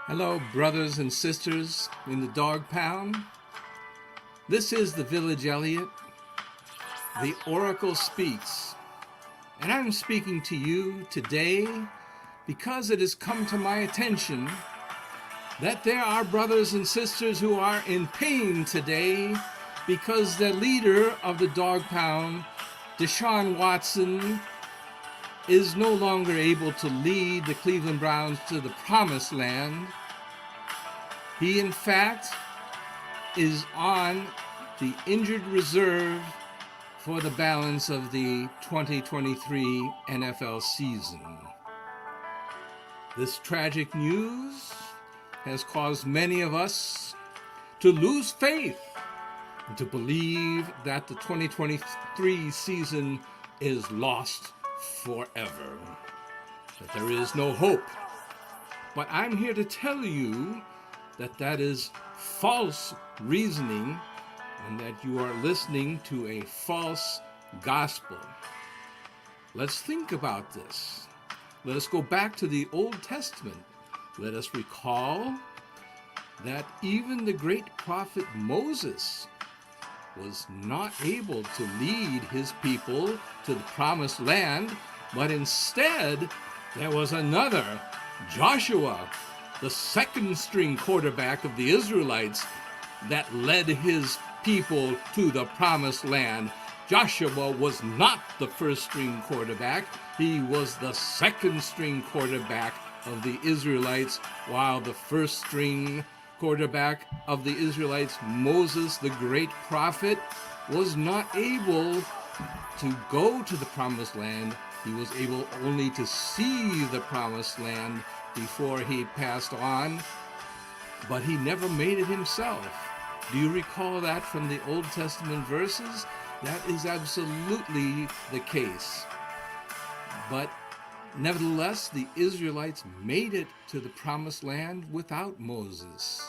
Hello, brothers and sisters in the dog pound. This is the Village Elliot. The Oracle speaks. And I'm speaking to you today because it has come to my attention that there are brothers and sisters who are in pain today because the leader of the dog pound, Deshaun Watson, is no longer able to lead the Cleveland Browns to the promised land. He, in fact, is on the injured reserve for the balance of the 2023 NFL season. This tragic news has caused many of us to lose faith and to believe that the 2023 season is lost forever, that there is no hope. But I'm here to tell you that is false reasoning and that you are listening to a false gospel. Let's think about this. Let us go back to the Old Testament. Let us recall that even the great prophet Moses was not able to lead his people to the promised land, but instead there was another, Joshua, the second string quarterback of the Israelites, that led his people to the promised land. Joshua was not the first string quarterback. He was the second string quarterback of the Israelites, while the first string quarterback of the Israelites, Moses, the great prophet, was not able to go to the promised land. He was able only to see the promised land before he passed on, but he never made it himself. Do you recall that from the Old Testament verses? That is absolutely the case. But nevertheless, the Israelites made it to the promised land without Moses.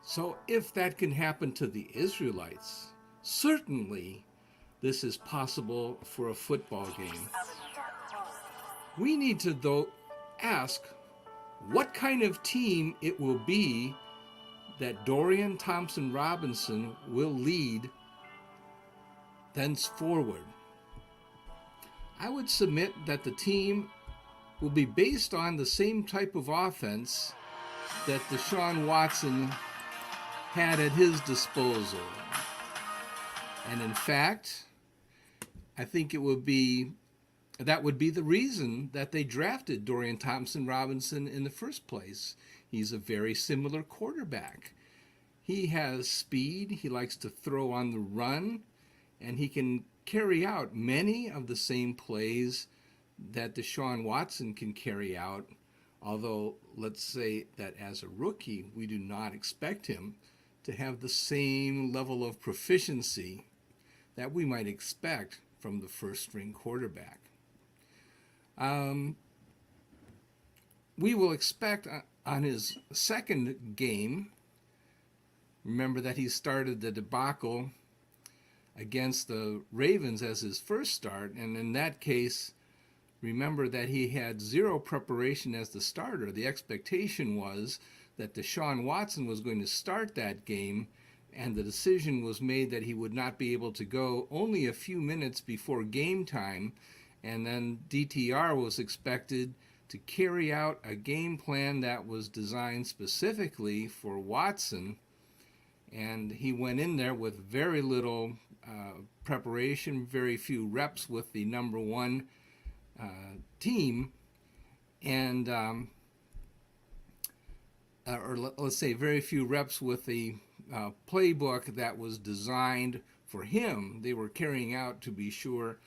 So if that can happen to the Israelites, certainly this is possible for a football game. We need to, though, ask what kind of team it will be that Dorian Thompson-Robinson will lead thenceforward. I would submit that the team will be based on the same type of offense that Deshaun Watson had at his disposal. And in fact, I think that would be the reason that they drafted Dorian Thompson-Robinson in the first place. He's a very similar quarterback. He has speed, he likes to throw on the run, and he can carry out many of the same plays that Deshaun Watson can carry out, although let's say that as a rookie, we do not expect him to have the same level of proficiency that we might expect from the first string quarterback. We will expect on his second game, remember that he started the debacle against the Ravens as his first start, and in that case, remember that he had zero preparation as the starter. The expectation was that Deshaun Watson was going to start that game, and the decision was made that he would not be able to go only a few minutes before game time, and then DTR was expected to carry out a game plan that was designed specifically for Watson, and he went in there with very little preparation, very few reps with the number one team, and or let's say very few reps with the playbook that was designed for him. They were carrying out, to be sure,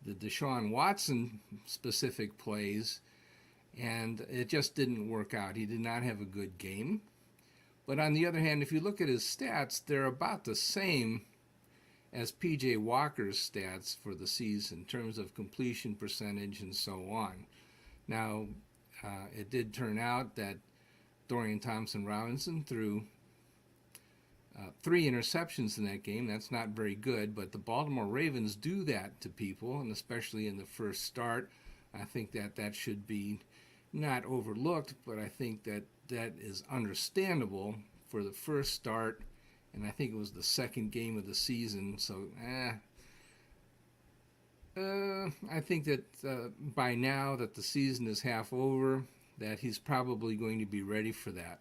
the Deshaun Watson specific plays, and it just didn't work out. He did not have a good game. But on the other hand, if you look at his stats, they're about the same as P.J. Walker's stats for the season in terms of completion percentage and so on. Now, it did turn out that Dorian Thompson-Robinson threw 3 interceptions in that game. That's not very good, but the Baltimore Ravens do that to people, and especially in the first start. I think that should be not overlooked, but I think that that is understandable for the first start, and I think it was the second game of the season. So, I think that by now that the season is half over, that he's probably going to be ready for that.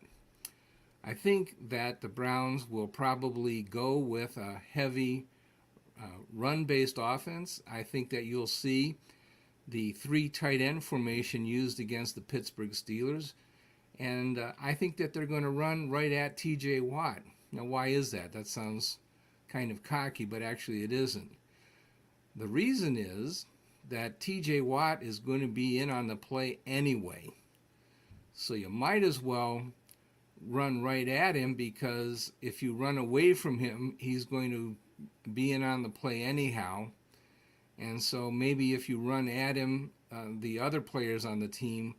I think that the Browns will probably go with a heavy run-based offense. I think that you'll see the 3 tight end formation used against the Pittsburgh Steelers, and I think that they're going to run right at T.J. Watt. Now, why is that? That sounds kind of cocky, but actually it isn't. The reason is that T.J. Watt is going to be in on the play anyway, so you might as well run right at him, because if you run away from him, he's going to be in on the play anyhow. And so maybe if you run at him, the other players on the team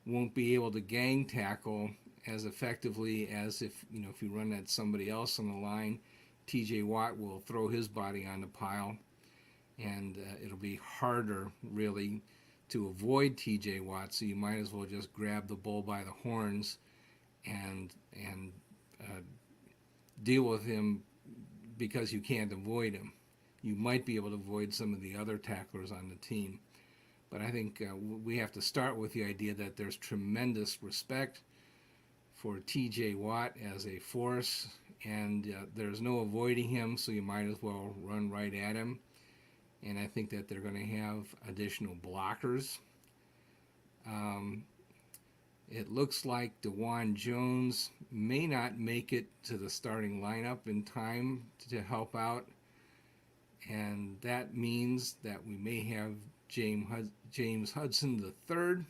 won't be able to gang tackle as effectively as if you run at somebody else on the line. TJ Watt will throw his body on the pile, and it'll be harder really to avoid TJ Watt, so you might as well just grab the bull by the horns and deal with him, because you can't avoid him. You might be able to avoid some of the other tacklers on the team. But I think we have to start with the idea that there's tremendous respect for T.J. Watt as a force, and there's no avoiding him, so you might as well run right at him. And I think that they're going to have additional blockers. It looks like DeJuan Jones may not make it to the starting lineup in time to help out, and that means that we may have James Hudson III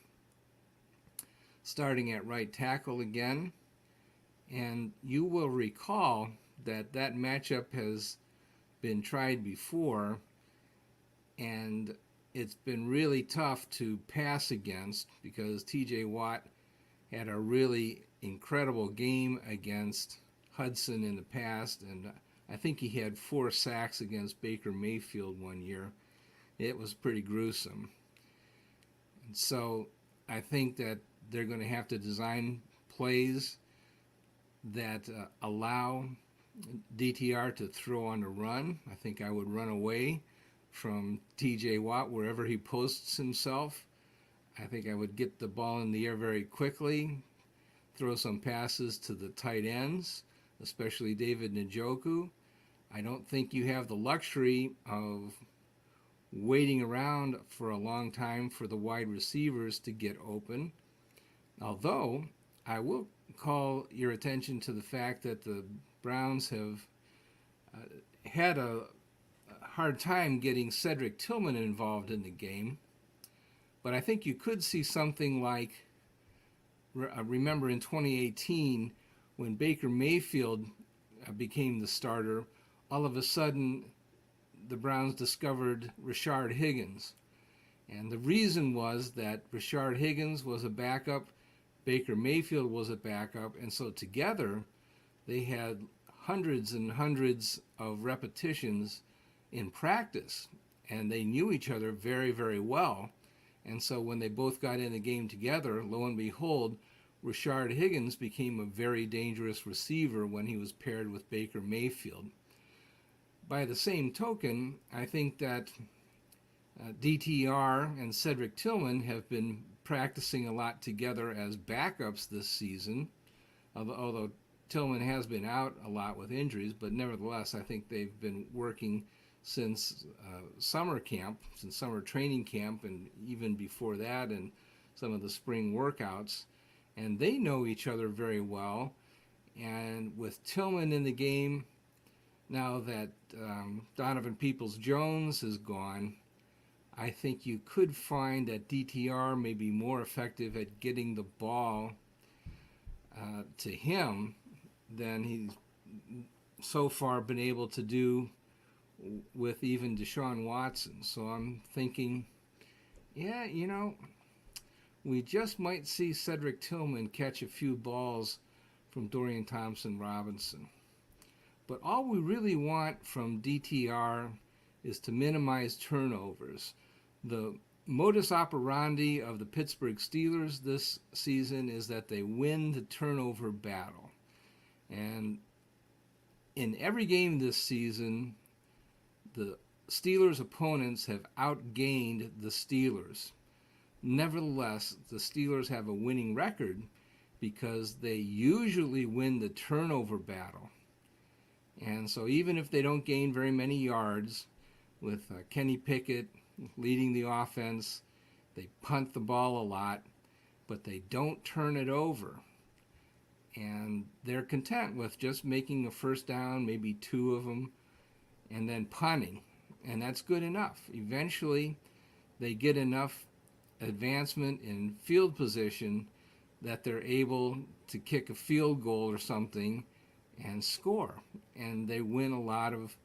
starting at right tackle again. And you will recall that that matchup has been tried before, and it's been really tough to pass against, because TJ Watt had a really incredible game against Hudson in the past, and I think he had 4 sacks against Baker Mayfield one year. It was pretty gruesome. And so I think that they're going to have to design plays that allow DTR to throw on the run. I think I would run away from TJ Watt wherever he posts himself. I think I would get the ball in the air very quickly, throw some passes to the tight ends, especially David Njoku. I don't think you have the luxury of waiting around for a long time for the wide receivers to get open. Although, I will call your attention to the fact that the Browns have had a hard time getting Cedric Tillman involved in the game. But I think you could see something like, remember in 2018, when Baker Mayfield became the starter, all of a sudden the Browns discovered Rashard Higgins. And the reason was that Rashard Higgins was a backup, Baker Mayfield was a backup, and so together they had hundreds and hundreds of repetitions in practice, and they knew each other very, very well. And so when they both got in the game together, lo and behold, Rashard Higgins became a very dangerous receiver when he was paired with Baker Mayfield. By the same token, I think that DTR and Cedric Tillman have been practicing a lot together as backups this season, although Tillman has been out a lot with injuries, but nevertheless, I think they've been working since summer camp, since summer training camp, and even before that, and some of the spring workouts. And they know each other very well. And with Tillman in the game, now that Donovan Peoples-Jones is gone, I think you could find that DTR may be more effective at getting the ball to him than he's so far been able to do with even Deshaun Watson. So I'm thinking, yeah, we just might see Cedric Tillman catch a few balls from Dorian Thompson-Robinson. But all we really want from DTR is to minimize turnovers. The modus operandi of the Pittsburgh Steelers this season is that they win the turnover battle. And in every game this season, the Steelers' opponents have outgained the Steelers. Nevertheless, the Steelers have a winning record because they usually win the turnover battle. And so even if they don't gain very many yards, with Kenny Pickett leading the offense, they punt the ball a lot, but they don't turn it over. And they're content with just making a first down, maybe two of them, and then punting. And that's good enough. Eventually, they get enough advancement in field position that they're able to kick a field goal or something and score. And they win a lot of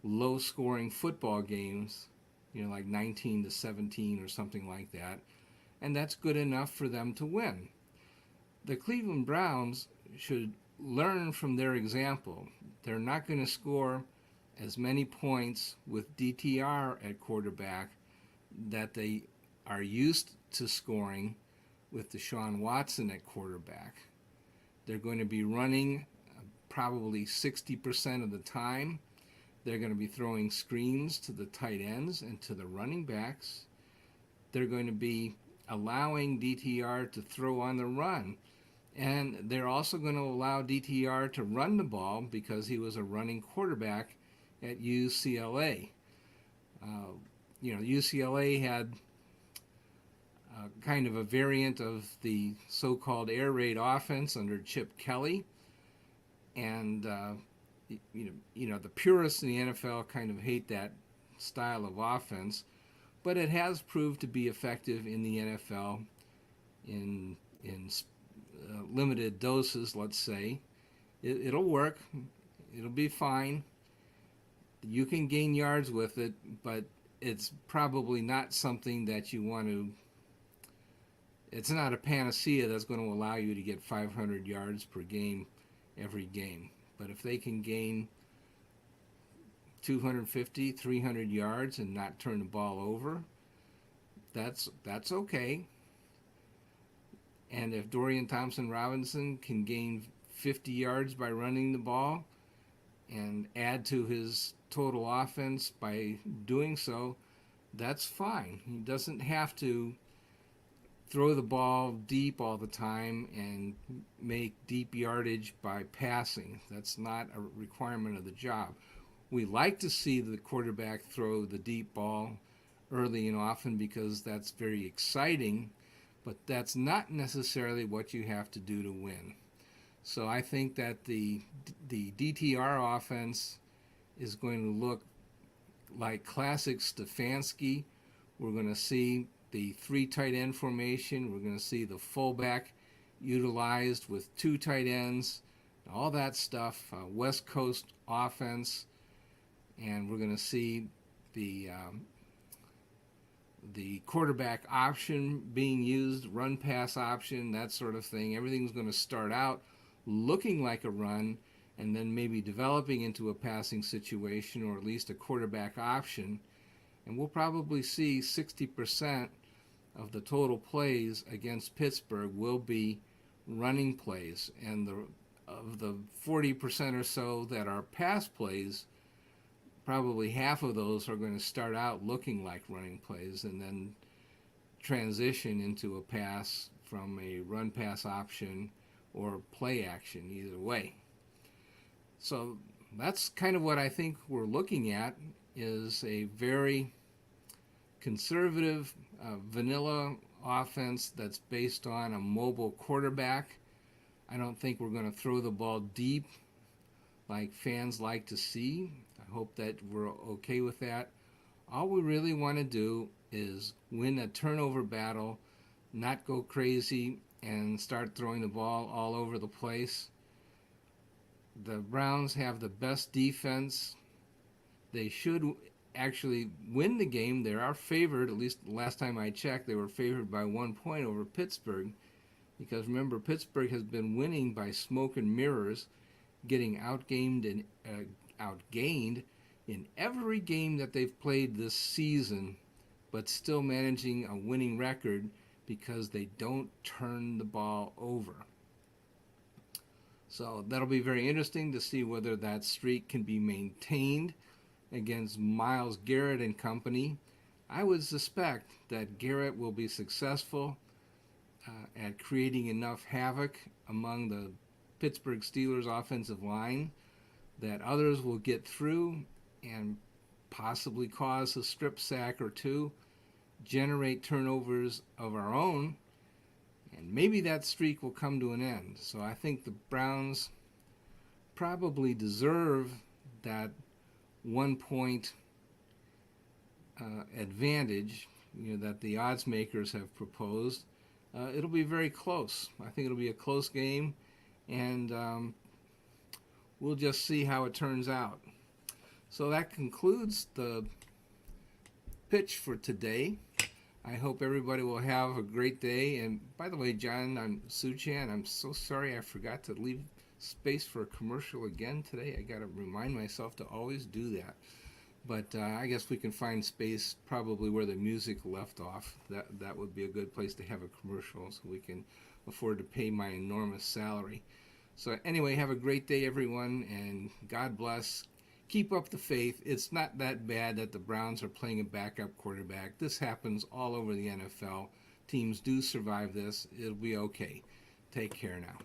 low-scoring football games, like 19-17 or something like that. And that's good enough for them to win. The Cleveland Browns should learn from their example. They're not going to score as many points with DTR at quarterback that they are used to scoring with Deshaun Watson at quarterback. They're going to be running probably 60% of the time. They're going to be throwing screens to the tight ends and to the running backs. They're going to be allowing DTR to throw on the run. And they're also going to allow DTR to run the ball because he was a running quarterback at UCLA. UCLA had kind of a variant of the so-called air raid offense under Chip Kelly. And, the purists in the NFL kind of hate that style of offense. But it has proved to be effective in the NFL in limited doses, let's say. It'll work. It'll be fine. You can gain yards with it, but it's probably not something that you want to... It's not a panacea that's going to allow you to get 500 yards per game every game. But if they can gain 250, 300 yards and not turn the ball over, that's okay. And if Dorian Thompson-Robinson can gain 50 yards by running the ball and add to his total offense by doing so, that's fine. He doesn't have to throw the ball deep all the time and make deep yardage by passing. That's not a requirement of the job. We like to see the quarterback throw the deep ball early and often because that's very exciting, but that's not necessarily what you have to do to win. So I think that the DTR offense is going to look like classic Stefanski. We're going to see the 3 tight end formation. We're going to see the fullback utilized with 2 tight ends, all that stuff, West Coast offense. And we're going to see the quarterback option being used, run-pass option, that sort of thing. Everything's going to start out looking like a run and then maybe developing into a passing situation or at least a quarterback option. And we'll probably see 60% of the total plays against Pittsburgh will be running plays. And of the 40% or so that are pass plays, probably half of those are going to start out looking like running plays and then transition into a pass from a run-pass option or play action, either way. So that's kind of what I think we're looking at, is a very conservative, vanilla offense that's based on a mobile quarterback. I don't think we're going to throw the ball deep like fans like to see. I hope that we're okay with that. All we really want to do is win a turnover battle, not go crazy and start throwing the ball all over the place. The Browns have the best defense. They should actually win the game. They are favored, at least the last time I checked, they were favored by 1 point over Pittsburgh. Because remember, Pittsburgh has been winning by smoke and mirrors, getting outgained in every game that they've played this season but still managing a winning record because they don't turn the ball over. So that'll be very interesting to see whether that streak can be maintained against Myles Garrett and company. I would suspect that Garrett will be successful at creating enough havoc among the Pittsburgh Steelers offensive line that others will get through and possibly cause a strip sack or two, generate turnovers of our own, and maybe that streak will come to an end. So I think the Browns probably deserve that 1 point advantage, that the odds makers have proposed. It'll be very close. I think it'll be a close game, and we'll just see how it turns out. So that concludes the pitch for today. I hope everybody will have a great day. And by the way, John, I'm Suchan. I'm so sorry I forgot to leave space for a commercial again today. I got to remind myself to always do that. But I guess we can find space probably where the music left off. That would be a good place to have a commercial so we can afford to pay my enormous salary. So anyway, have a great day, everyone, and God bless. Keep up the faith. It's not that bad that the Browns are playing a backup quarterback. This happens all over the NFL. Teams do survive this. It'll be okay. Take care now.